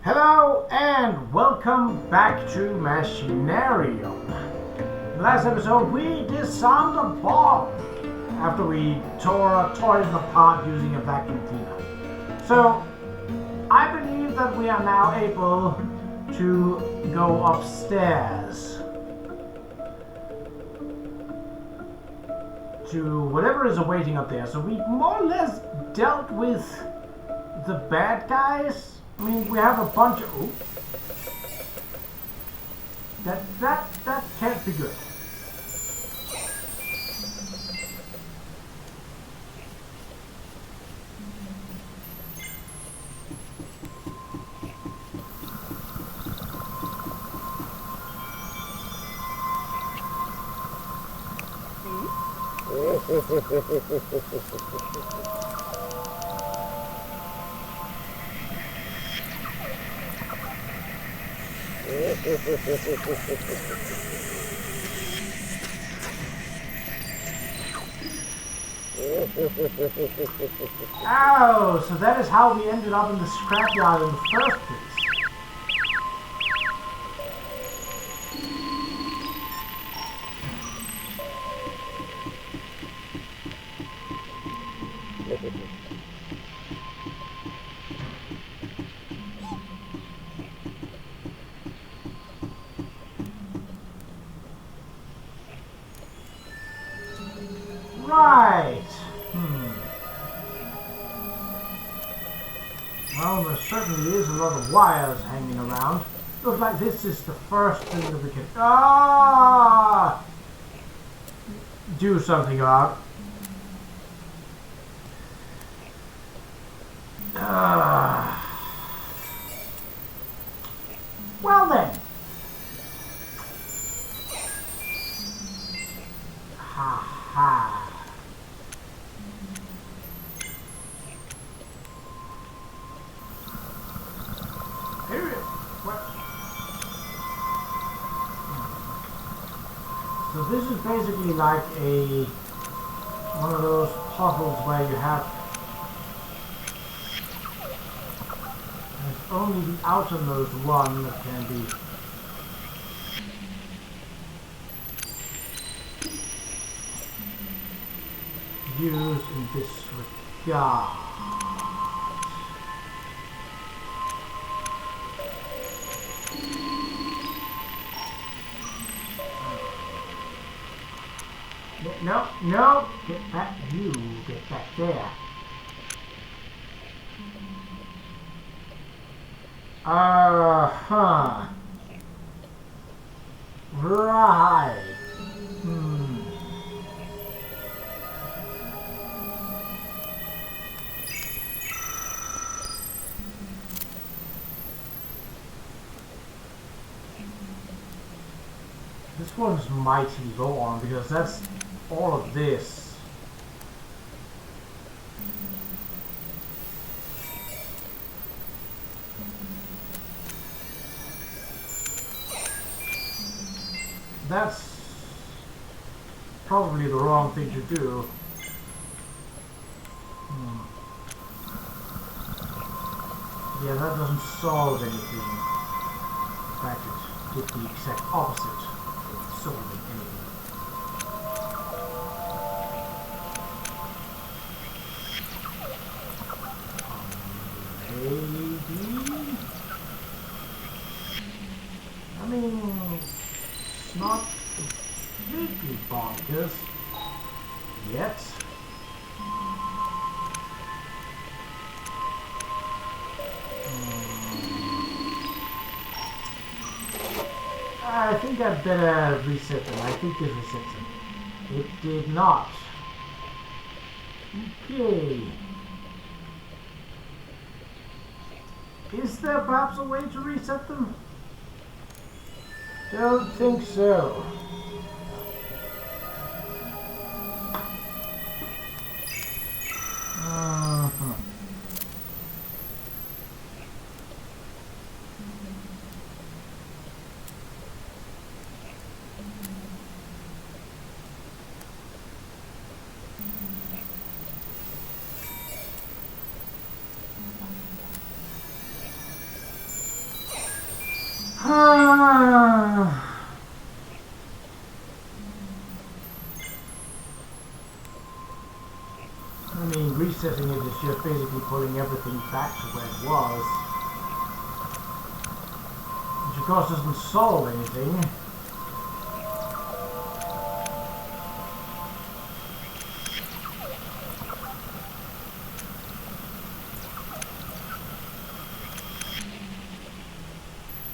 Hello and welcome back to Machinarium. Last episode we disarmed a bomb after we tore toys apart using a vacuum cleaner. So I believe that we are now able to go upstairs to whatever is awaiting up there. So we more or less dealt with the bad guys. I mean, we have a bunch of... Ooh. That can't be good. Oh, so that is how we ended up in the scrapyard in the first place. Right. Well, there certainly is a lot of wires hanging around. Looks like this is the first thing that we can do something about. Well then. Ha ha. So this is basically like one of those puzzles where you have there's only the outermost one that can be used in this regard. No, no, get back, you get back there. Uh-huh. Right. This one's mighty low on because that's all of this. That's probably the wrong thing to do. Yeah, that doesn't solve anything. In fact, it did the exact opposite of solving anything. Maybe? I mean, it's not completely bonkers yet. I think I'd better reset them. I think it resets them. It did not. Okay. Is there perhaps a way to reset them? Don't think so. I mean, resetting it is just basically pulling everything back to where it was. Which of course doesn't solve anything.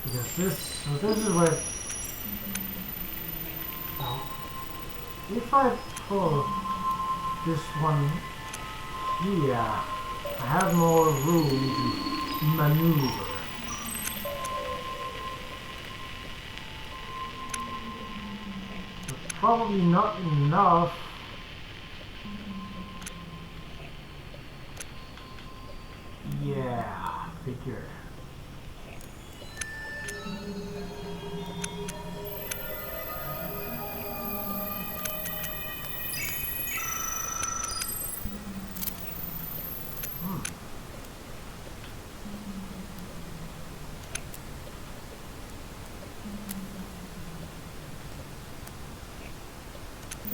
Because this is where... Oh, if I pull this one here, I have more room to maneuver. But probably not enough. Yeah, figured.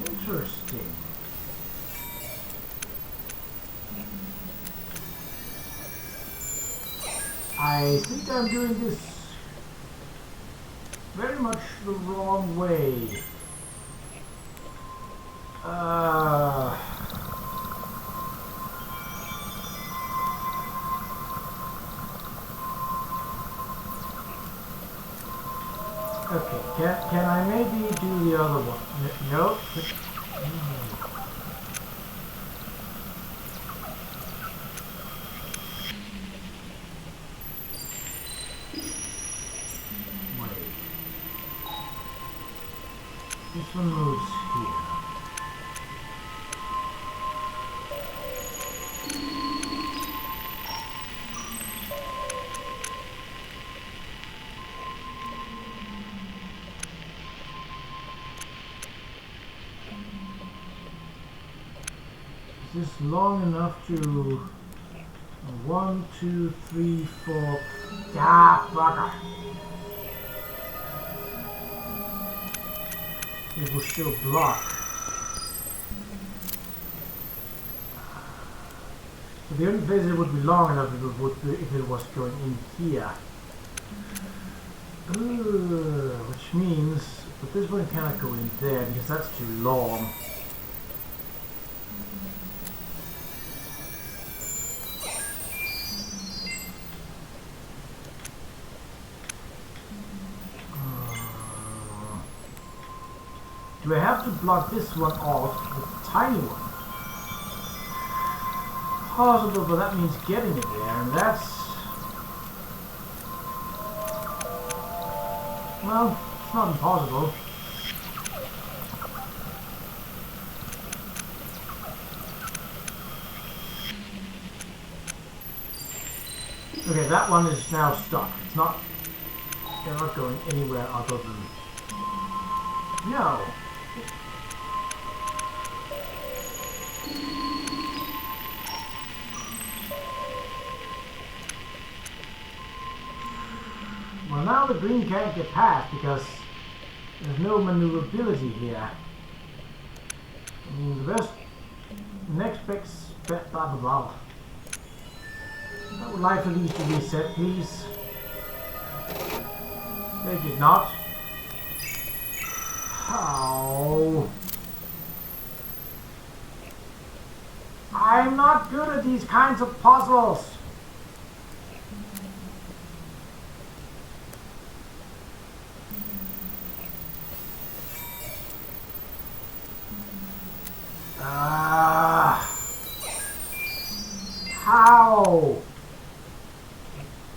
Interesting. I think I'm doing this very much the wrong way. Okay, can I maybe do the other one? No. Wait. This one moves here. Is this long enough to 1, 2, 3, 4? Ah, bugger! It will still block. So the only place it would be long enough would be if it was going in here. Which means, but this one cannot go in there because that's too long. Do I have to block this one off, the tiny one? Possible, but that means getting it there, and that's... Well, it's not impossible. Okay, that one is now stuck. It's not... They're not going anywhere other than... No! Well, now the green can't get past because there's no maneuverability here. I mean, the best next best bet, blah blah blah. I would like for these to reset, please. They did not. How? I'm not good at these kinds of puzzles. How?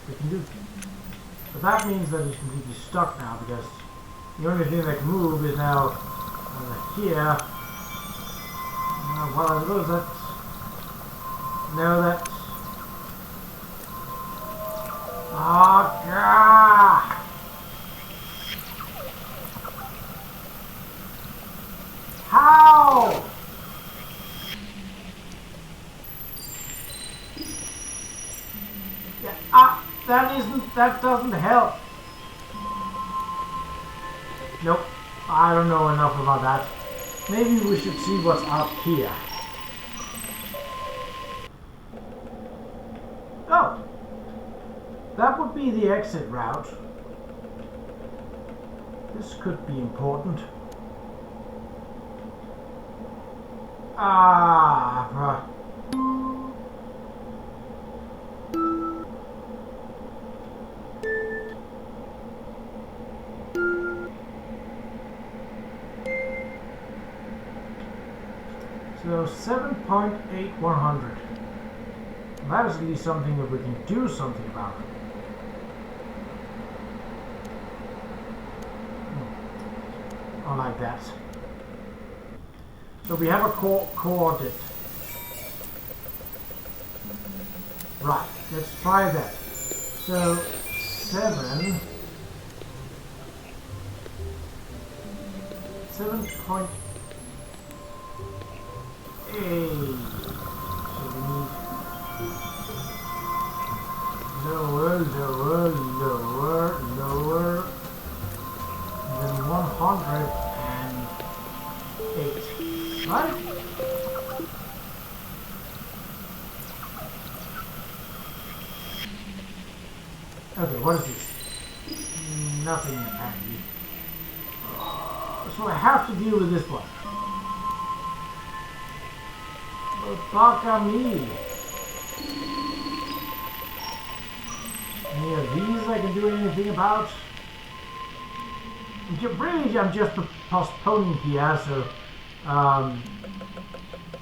We can do, but that means that it's completely stuck now because the only thing that can move is now here. What I suppose that no, that. Oh God! How? Yeah, that doesn't help. Nope. I don't know enough about that. Maybe we should see what's up here. Oh! That would be the exit route. This could be important. Ah, so 7.8100. That is at least something that we can do something about. I like that. So we have a coordinate. Right, let's try that. So 7.8. So we need lower, lower, lower, lower, then 108, right? Okay, what is this? Nothing apparently. So I have to deal with this one. Baka me. Any of these I can do anything about? Really, I'm just postponing here, so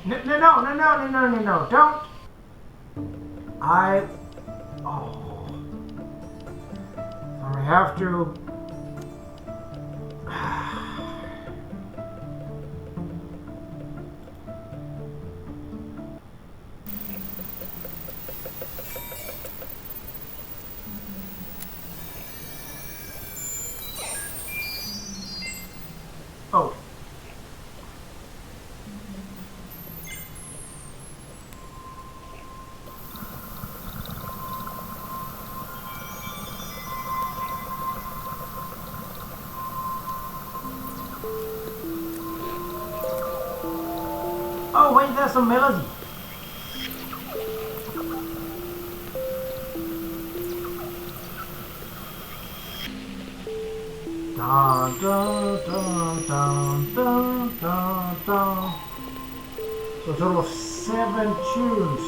no, don't. I have to. Oh. Oh wait, there's some melody. Dun, dun, dun, dun, dun, dun, dun. So a total of 7 tunes.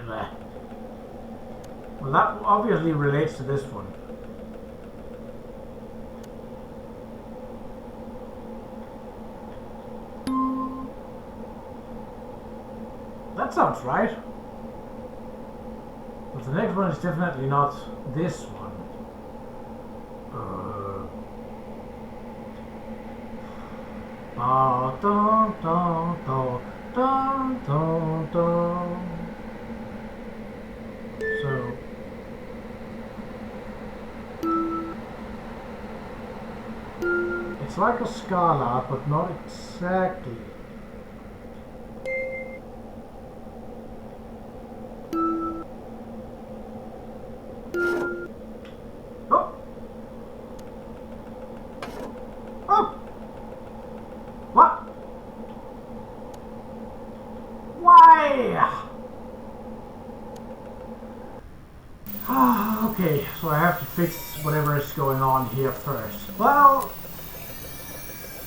Yeah. Well, that obviously relates to this one. That sounds right. But the next one is definitely not this one. Dun, dun, dun, dun, dun, dun. So it's like a scala, but not exactly. Okay, so I have to fix whatever is going on here first. Well,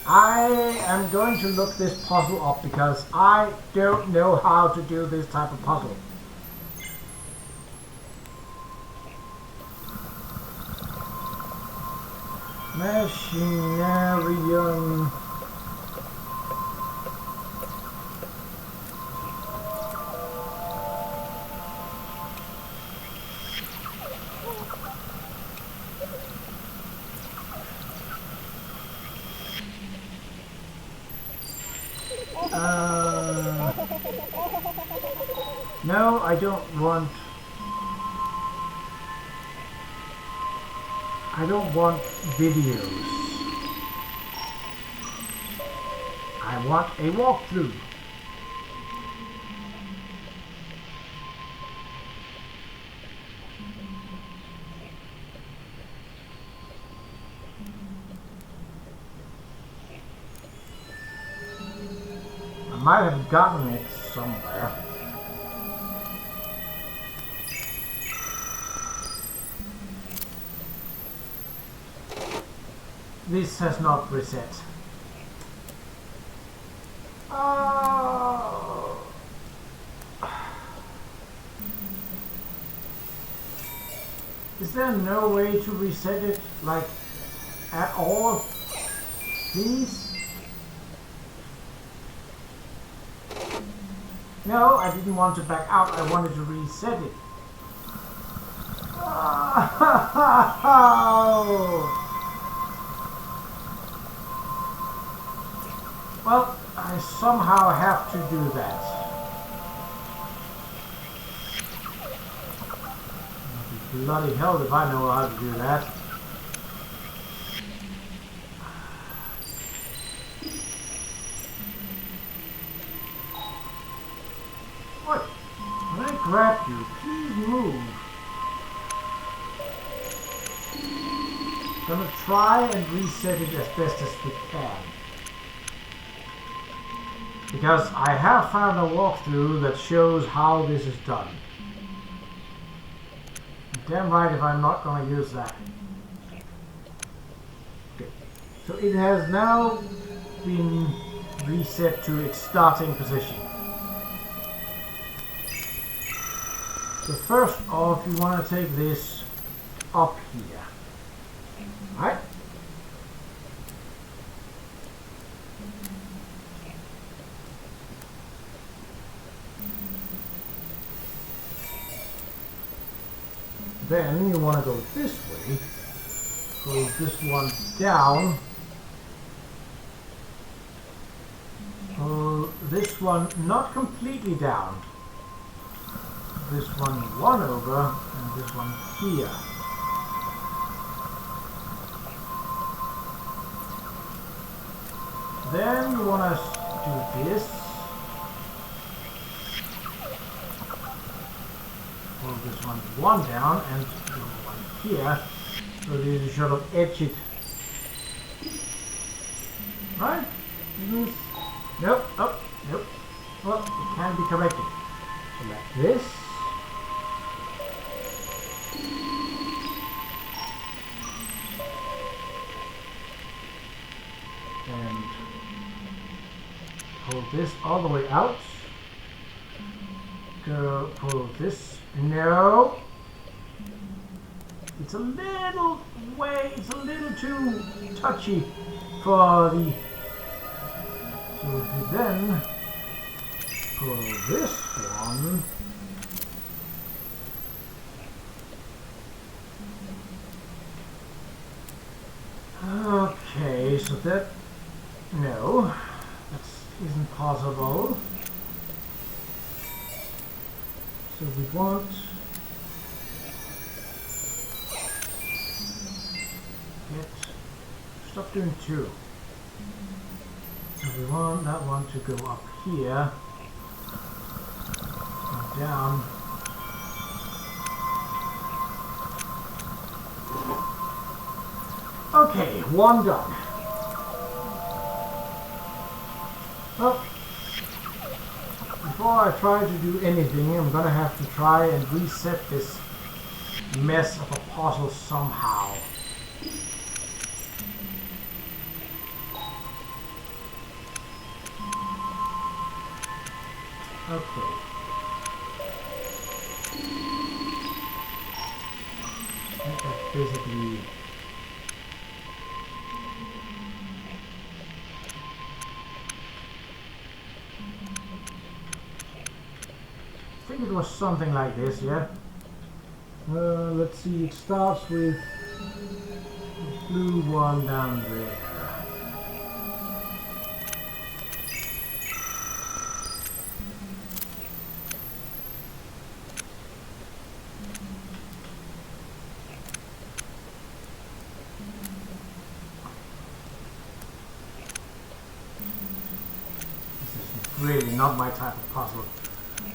I am going to look this puzzle up because I don't know how to do this type of puzzle. Machinarium. No, I don't want videos. I want a walkthrough. might have gotten it somewhere. This has not reset. Oh. Is there no way to reset it, like, at all? Please? No, I didn't want to back out. I wanted to reset it. Oh. Well, I somehow have to do that. Bloody hell if I know how to do that. What? When I grab you, please move. Gonna try and reset it as best as we can. Because I have found a walkthrough that shows how this is done. Damn right if I'm not going to use that. Okay. So it has now been reset to its starting position. So first off, you want to take this up here. Right? Then you want to go this way, close this one down, pull this one not completely down, this one over, and this one here. Then you want to do this. Pull this one down and one here, so that you sort of edge it. Right? Nope, oh, nope. Well, it can be corrected. So like this. And pull this all the way out. Go pull this. No. It's a little too touchy for the. So if you then pull this one. Okay, so that. No. That isn't possible. So we want stop doing two. So we want that one to go up here and down. Okay, one done. Well, before I try to do anything, I'm gonna have to try and reset this mess of a puzzle somehow. Okay. I think that's basically. I think it was something like this, yeah? Let's see, it starts with the blue one down there. This is really not my type of puzzle.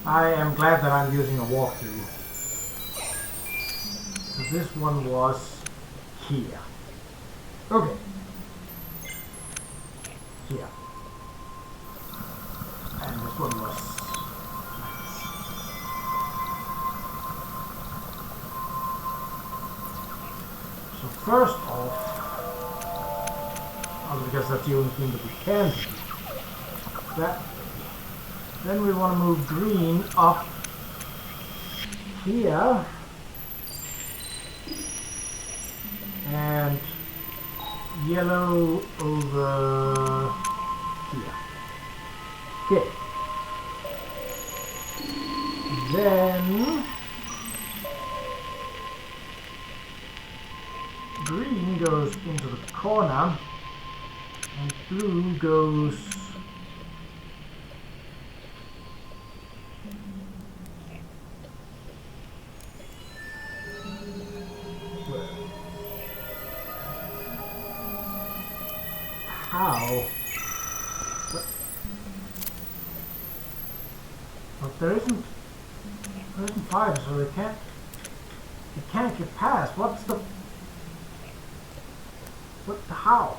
I am glad that I'm using a walkthrough. So this one was here. Okay. Here. And this one was. So first off, because that's the only thing that we can do. That. Then we want to move green up here. And yellow over here. Okay. Then green goes into the corner and blue goes how? But there isn't fire, so they can't get past. What's the how?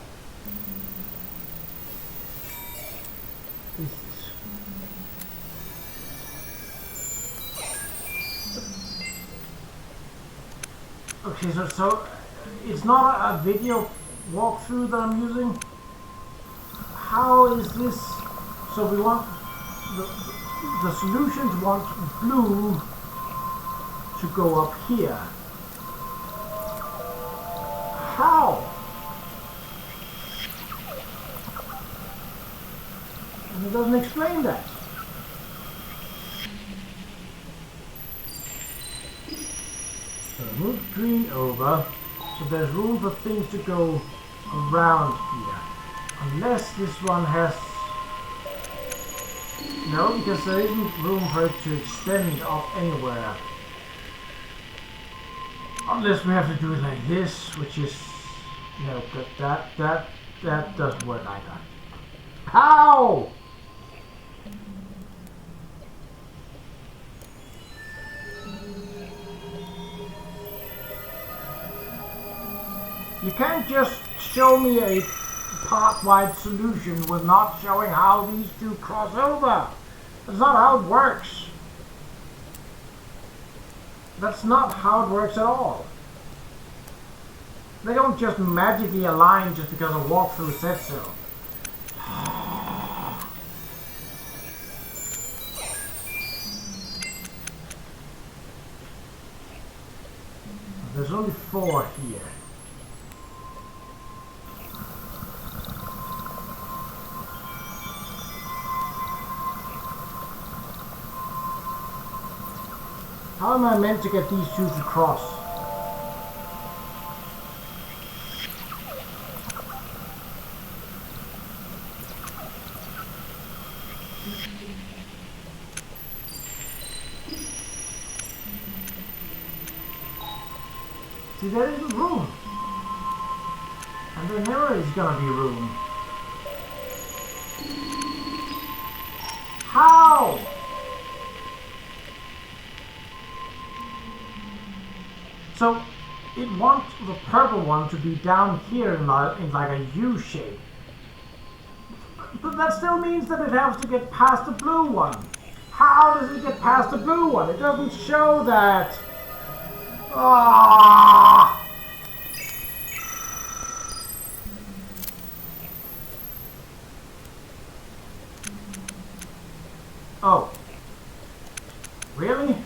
Is this? Okay, so it's not a video walkthrough that I'm using. How is this? So we want the solutions want blue to go up here. How? And it doesn't explain that. So move green over, so there's room for things to go around here. Unless this one has... No, because there isn't room for it to extend up anywhere. Unless we have to do it like this, which is... No, that doesn't work either. How? You can't just show me a path-wide solution with not showing how these two cross over. That's not how it works. That's not how it works at all. They don't just magically align just because a walkthrough said so. There's only 4 here. How am I meant to get these two to cross? See, there isn't room. And there never is gonna be room. How? So, it wants the purple one to be down here in like a U shape. But that still means that it has to get past the blue one. How does it get past the blue one? It doesn't show that. Ah! Oh. Really?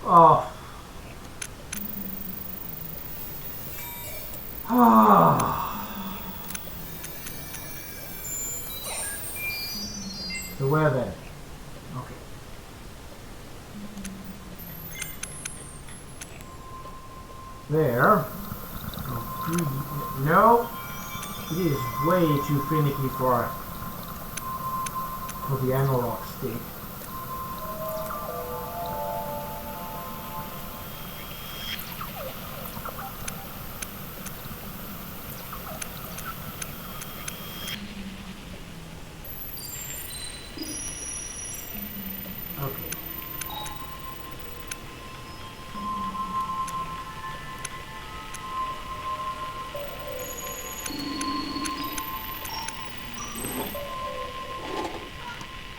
Oh. So where then? Okay. There. No. It is way too finicky for the analog stick.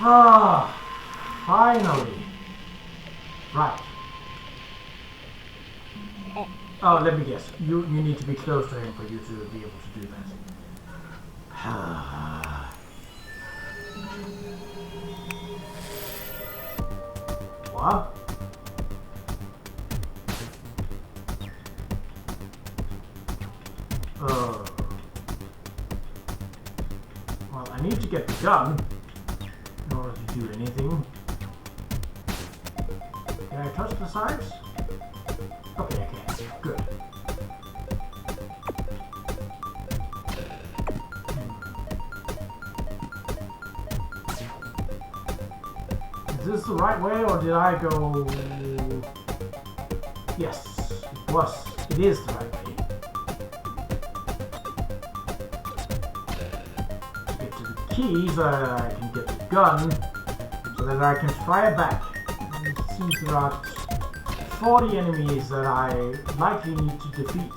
Ah, finally. Right. Oh, let me guess. You need to be close to him for you to be able to do that. What? Well, I need to get the gun in order to do anything. Can I touch the sides? Okay, I can. Good. Is this the right way, or did I go... Yes, it was. It is the right way. To get to the key so that I can get the gun, so that I can fire back. And it seems there are 40 enemies that I likely need to defeat.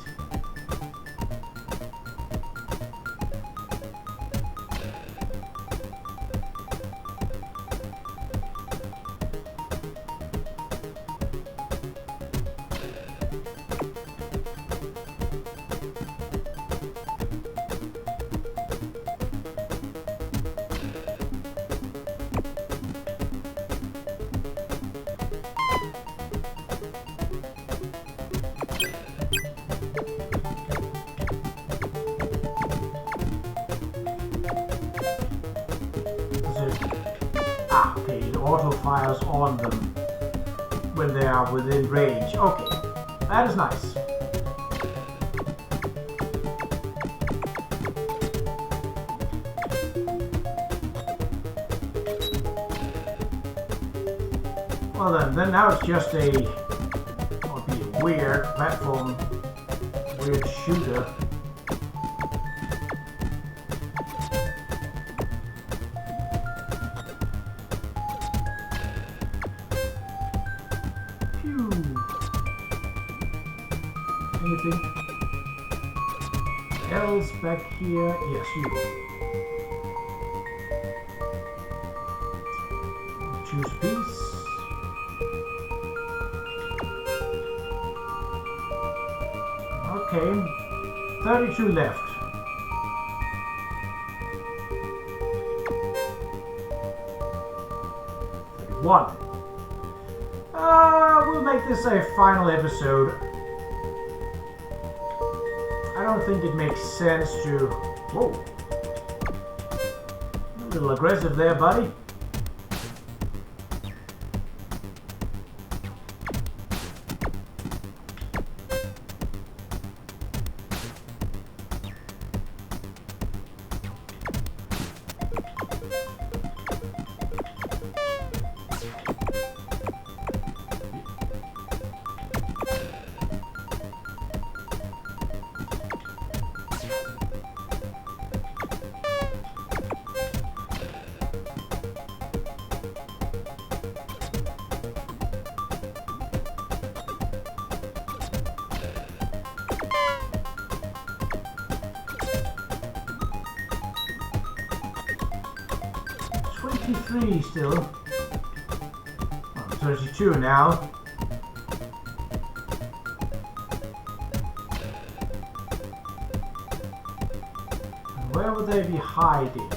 Ah, okay, it auto-fires on them when they are within range. Okay, that is nice. Well then now it's just a, what would be a weird platform, weird shooter. Anything else back here? Yes, you. Choose a piece. Okay, 32 left. One. We'll make this a final episode. I don't think it makes sense to... Whoa. A little aggressive there, buddy. Still. Oh, 32 now. And where would they be hiding?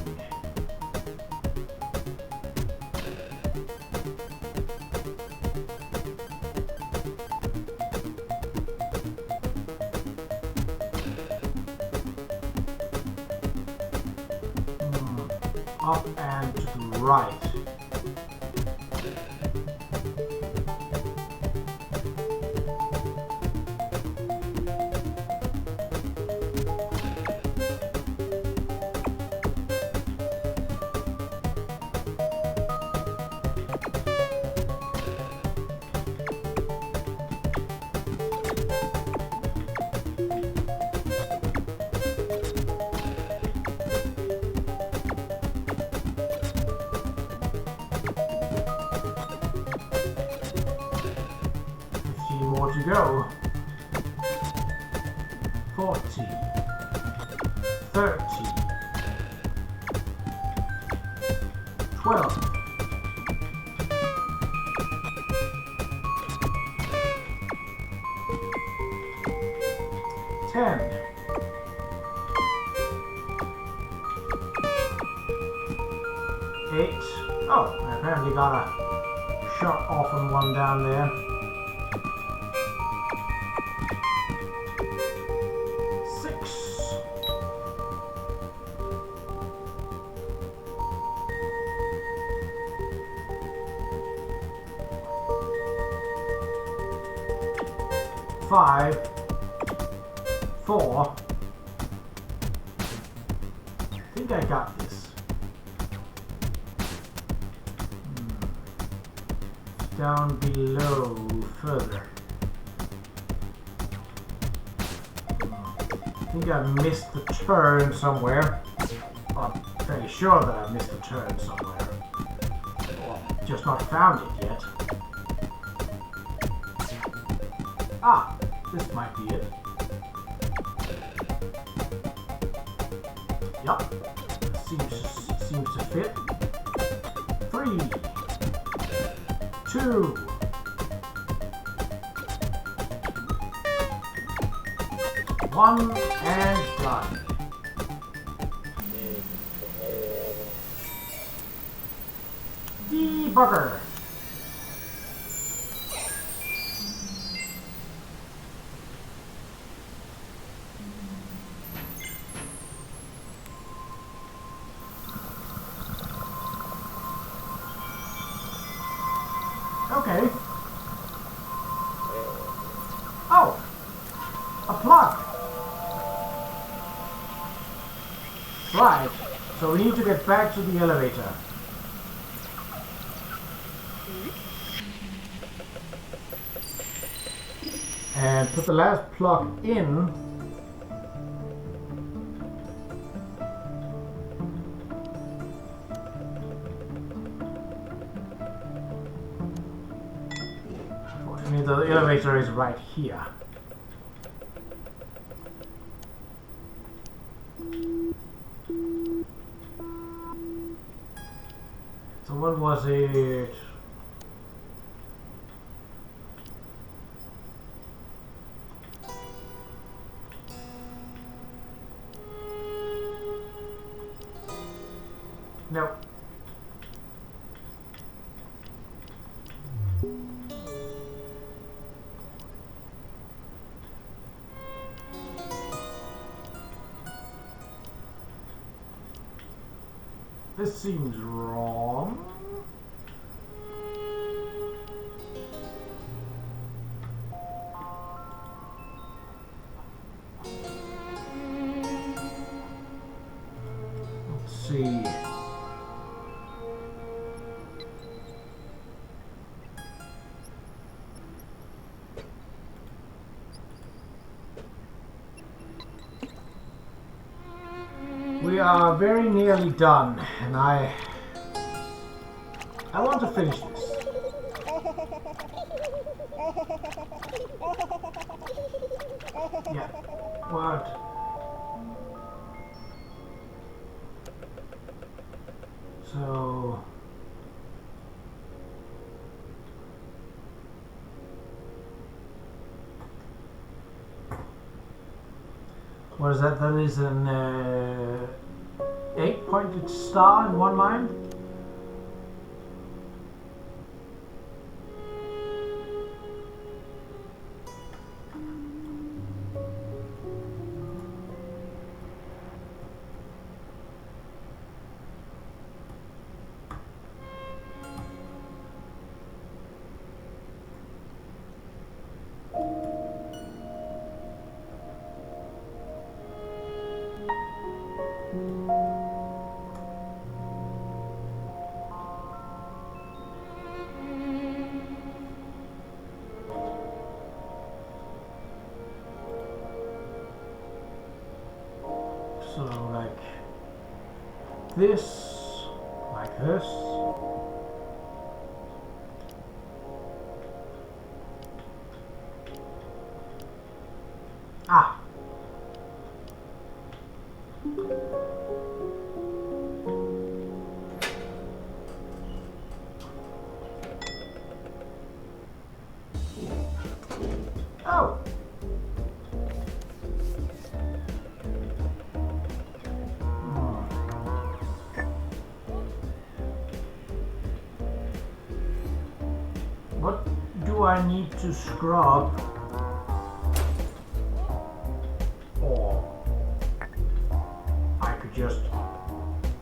Up and to the right. More to go. 40, 30, 12. 10. Eight. Oh, I apparently got a shot off on one down there. 6. 5. 4. I think I got this. Down below further. I think I missed the turn somewhere. I'm fairly sure that I missed the turn somewhere. Just not found it yet. Ah, this might be it. Yup. Seems to fit. 3. 2. 1 and done. Debugger. Okay. Oh! A plug! Right. So we need to get back to the elevator. And put the last plug in. The elevator is right here. So what was it? No. This seems wrong. Let's see. We are very nearly done, and I want to finish this. Yeah. What? So what is that? That is an 8-pointed star in one line. So like this, like this. Ah. Oh. What do I need to scrub? Or I could just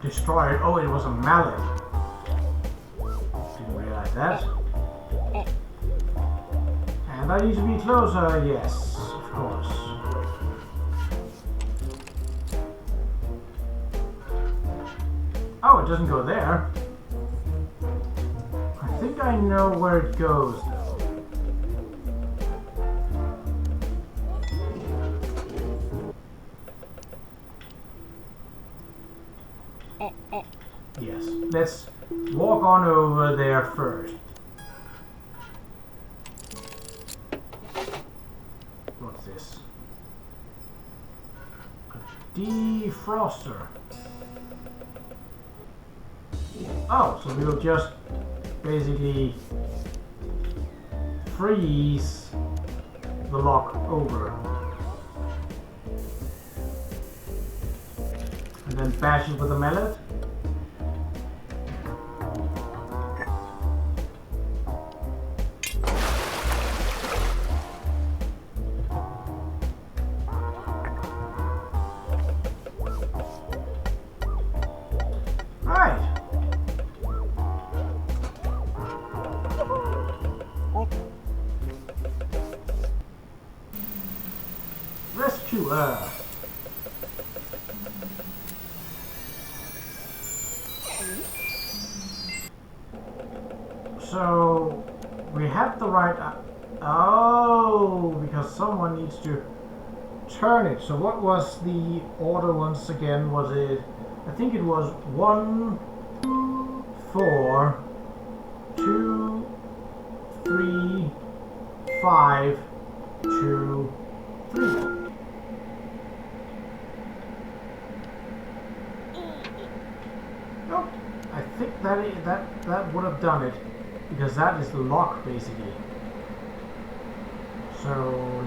destroy it. Oh, it was a mallet. Didn't realize that. And I need to be closer. Yes, of course. Oh, it doesn't go there. I think I know where it goes, though. Yes, let's walk on over there first. What's this? A defroster. Oh, so we'll just basically freeze the lock over and then bash it with a mallet. So we have the right. Oh, because someone needs to turn it. So what was the order once again? Was it? I think it was 1, 4, 2, 3, 5, 2, 3. Nope. I think that would have done it, because that is the lock basically. So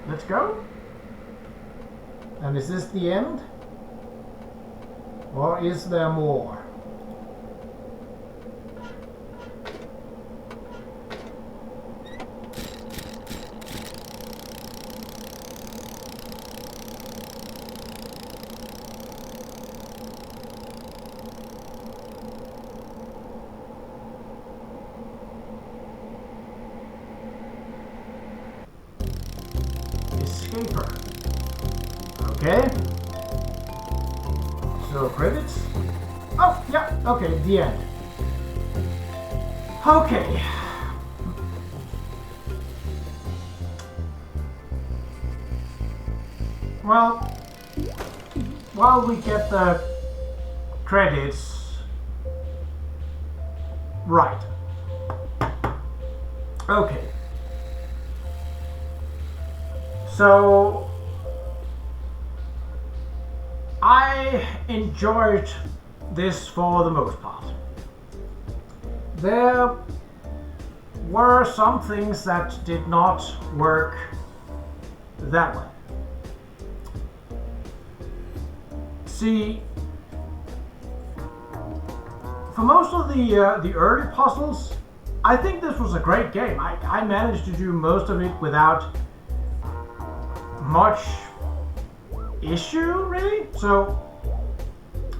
let's go. And is this the end? Or is there more? Escaper. Okay. So credits. Oh, yeah. Okay, the end. Okay. Well, while we get the credits right. Okay. So I enjoyed this for the most part. There were some things that did not work that way. See, for most of the early puzzles, I think this was a great game. I managed to do most of it without much issue, really. So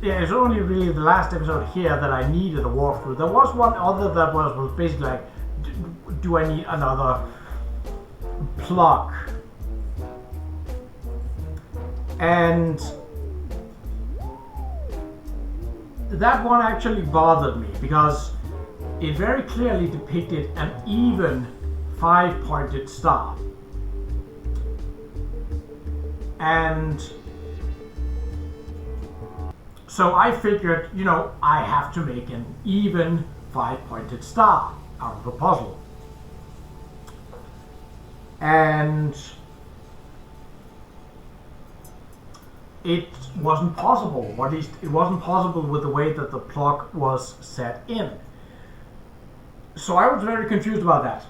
yeah, it's only really the last episode here that I needed a walkthrough. There was one other that was basically like, do I need another plug? And that one actually bothered me because it very clearly depicted an even 5-pointed star. And so I figured, you know, I have to make an even 5-pointed star out of the puzzle. And it wasn't possible, or at least it wasn't possible with the way that the plug was set in. So I was very confused about that.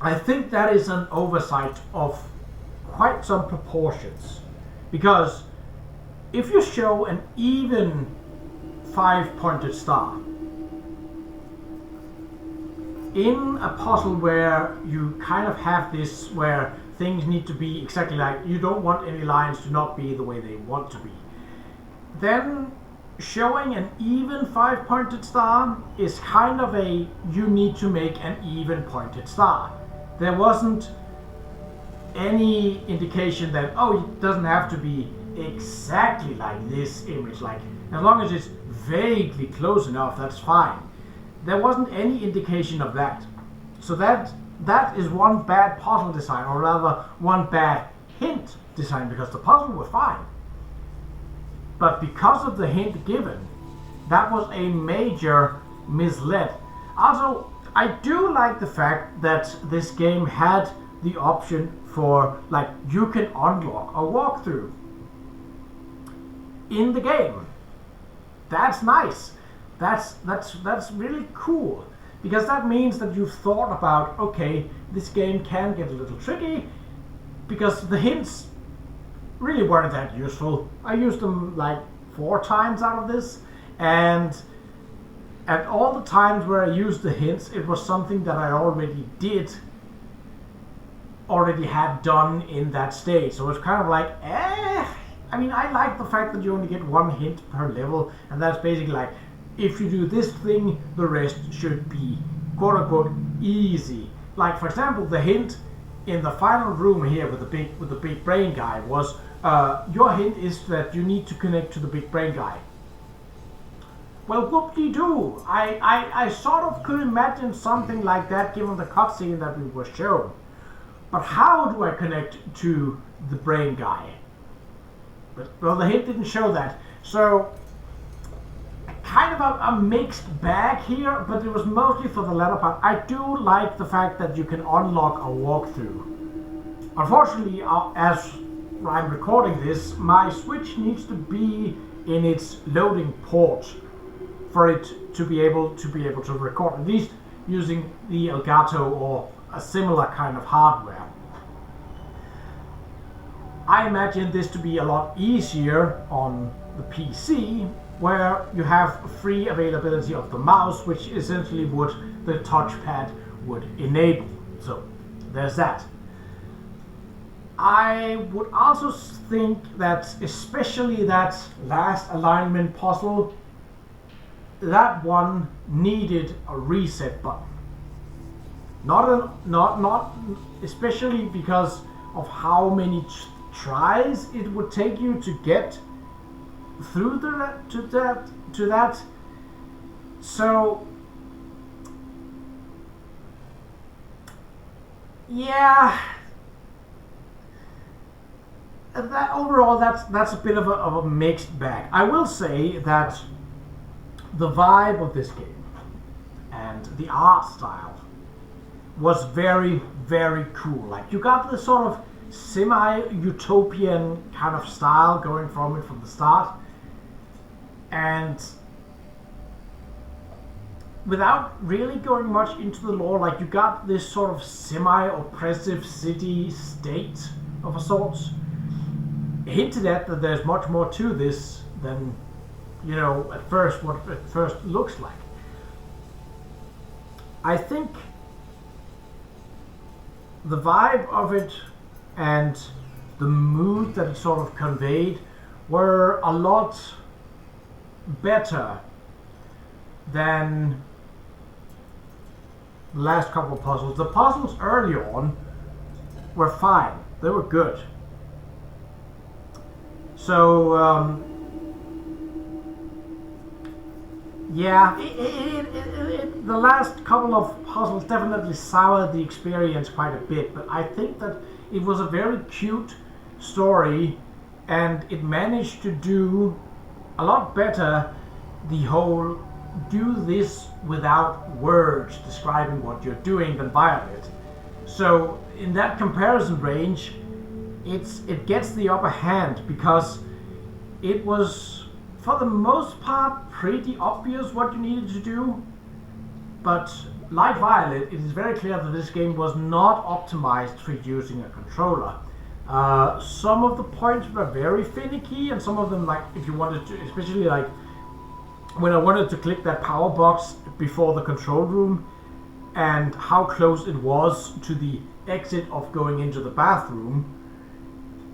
I think that is an oversight of quite some proportions, because if you show an even 5-pointed star, in a puzzle where you kind of have this where things need to be exactly like, you don't want any lines to not be the way they want to be, then showing an even 5-pointed star is kind of a, you need to make an even pointed star. There wasn't any indication that, oh, it doesn't have to be exactly like this image, like as long as it's vaguely close enough, that's fine. There wasn't any indication of that. So that is one bad puzzle design, or rather one bad hint design, because the puzzle was fine. But because of the hint given, that was a major mislead. Also, I do like the fact that this game had the option for, like, you can unlock a walkthrough in the game. That's nice. That's really cool, because that means that you've thought about, okay, this game can get a little tricky, because the hints really weren't that useful. I used them like 4 times out of this, and at all the times where I used the hints, it was something that I already had done in that stage. So it's kind of like, I mean, I like the fact that you only get 1 hint per level, and that's basically like, if you do this thing, the rest should be quote unquote easy. Like, for example, the hint in the final room here with the big brain guy was, your hint is that you need to connect to the big brain guy. Well, whoop-de-doo. I sort of could imagine something like that given the cutscene that we were shown. But how do I connect to the brain guy? But, well, the hint didn't show that. So, kind of a mixed bag here, but it was mostly for the latter part. I do like the fact that you can unlock a walkthrough. Unfortunately, as I'm recording this, my Switch needs to be in its loading port for it to be able to record, at least using the Elgato or a similar kind of hardware. I imagine this to be a lot easier on the PC, where you have free availability of the mouse, which essentially the touchpad would enable. So there's that. I would also think that, especially that last alignment puzzle, that one needed a reset button. Not especially because of how many tries it would take you to get through to that. So yeah, that overall that's a bit of a mixed bag. I will say that the vibe of this game and the art style was very, very cool. Like, you got this sort of semi-utopian kind of style going from it from the start, and without really going much into the lore, like, you got this sort of semi-oppressive city-state of a sort. Hinted at that there's much more to this than, you know, at first what it first looks like. I think the vibe of it and the mood that it sort of conveyed were a lot better than the last couple of puzzles. The puzzles early on were fine. They were good. So, yeah, the last couple of puzzles definitely soured the experience quite a bit, but I think that it was a very cute story, and it managed to do a lot better the whole do this without words describing what you're doing than Violet. So in that comparison range, it gets the upper hand, because it was for the most part pretty obvious what you needed to do. But like Violet, it is very clear that this game was not optimized for using a controller. Some of the points were very finicky, and some of them, like, if you wanted to, especially like when I wanted to click that power box before the control room, and how close it was to the exit of going into the bathroom,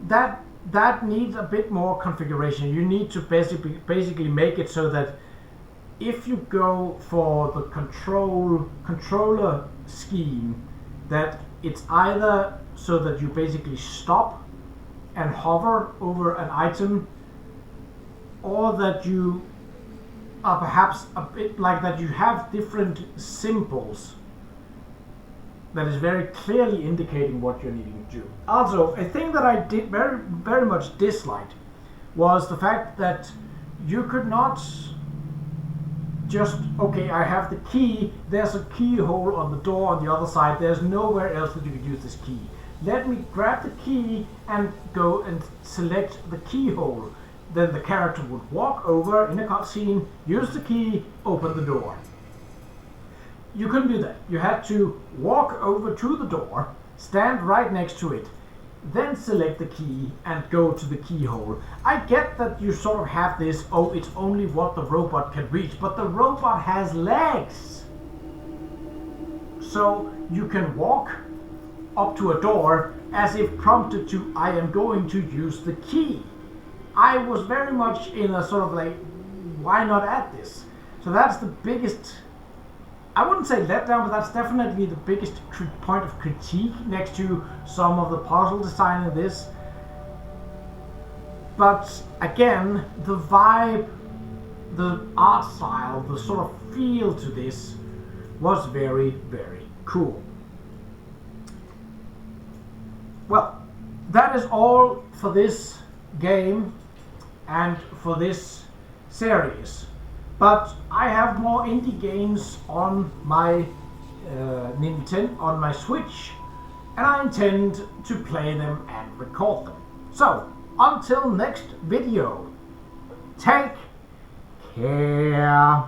that needs a bit more configuration. You need to basically make it so that if you go for the controller scheme, that it's either so that you basically stop and hover over an item, or that you are perhaps a bit like that you have different symbols that is very clearly indicating what you're needing to do. Also, a thing that I did very much disliked was the fact that you could not just, okay, I have the key, there's a keyhole on the door on the other side, there's nowhere else that you could use this key. Let me grab the key and go and select the keyhole. Then the character would walk over in a cutscene, use the key, open the door. You couldn't do that. You had to walk over to the door, stand right next to it, then select the key and go to the keyhole. I get that you sort of have this, oh, it's only what the robot can reach, but the robot has legs. So you can walk up to a door as if prompted to, I am going to use the key. I was very much in a sort of like, why not add this? So that's the biggest, I wouldn't say letdown, but that's definitely the biggest point of critique next to some of the puzzle design in this. But again, the vibe, the art style, the sort of feel to this was very, very cool. Well, that is all for this game and for this series. But I have more indie games on my Nintendo, on my Switch, and I intend to play them and record them. So, until next video, take care.